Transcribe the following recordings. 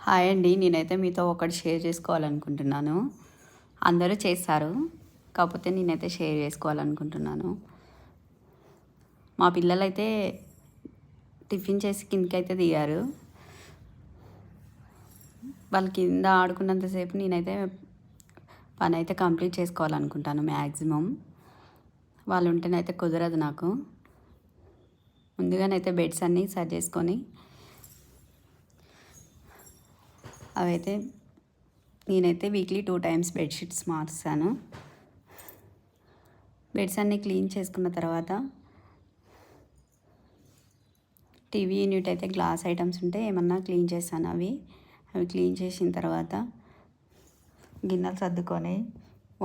Hi అండి. నేనైతే మీతో ఒకటి షేర్ చేసుకోవాలనుకుంటున్నాను. అందరూ చేస్తారు. కాకపోతే నేనైతే షేర్ చేసుకోవాలనుకుంటున్నాను. మా పిల్లలైతే టిఫిన్ చేసి కిందకైతే దిగారు. వాళ్ళు కింద ఆడుకున్నంతసేపు నేనైతే పని అయితే కంప్లీట్ చేసుకోవాలనుకుంటాను మ్యాక్సిమం. వాళ్ళు ఉంటేనైతే కుదరదు నాకు. ముందుగానైతే బెడ్స్ అన్నీ సరి చేసుకొని అవైతే నేనైతే వీక్లీ 2 టైమ్స్ బెడ్షీట్స్ మార్చాను. బెడ్స్ అన్నీ క్లీన్ చేసుకున్న తర్వాత టీవీ యూనిట్ అయితే గ్లాస్ ఐటమ్స్ ఉంటే ఏమన్నా క్లీన్ చేస్తాను. అవి క్లీన్ చేసిన తర్వాత గిన్నెలు సర్దుకొని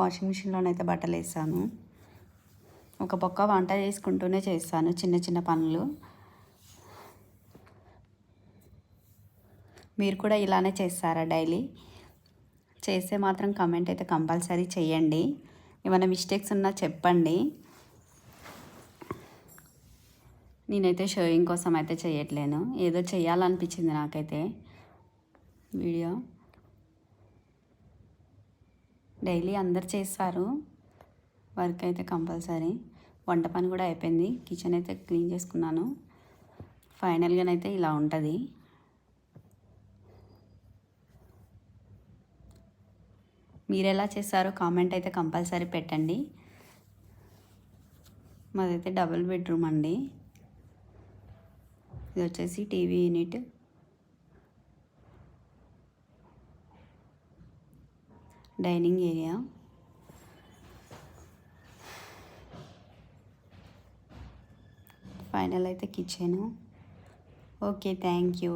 వాషింగ్ మిషన్లోనైతే బట్టలు వేస్తాను. ఒక పక్క వంట చేసుకుంటూనే చేస్తాను చిన్న చిన్న పనులు. మీరు కూడా ఇలానే చేస్తారా డైలీ? చేస్తే మాత్రం కామెంట్ అయితే కంపల్సరీ చేయండి. ఏమైనా మిస్టేక్స్ ఉన్నా చెప్పండి. నేనైతే షోయింగ్ కోసం అయితే చేయట్లేను, ఏదో చేయాలనిపించింది నాకైతే వీడియో. డైలీ అందరు చేస్తారు వర్క్ అయితే కంపల్సరీ. వంట పని కూడా అయిపోయింది, కిచెన్ అయితే క్లీన్ చేసుకున్నాను. ఫైనల్గానైతే ఇలా ఉంటుంది. మీరు ఎలా చేస్తారో కామెంట్ అయితే కంపల్సరీ పెట్టండి. మాదైతే డబుల్ బెడ్రూమ్ అండి. ఇది వచ్చేసి TV unit, dining area, final అయితే కిచెను. Okay, thank you.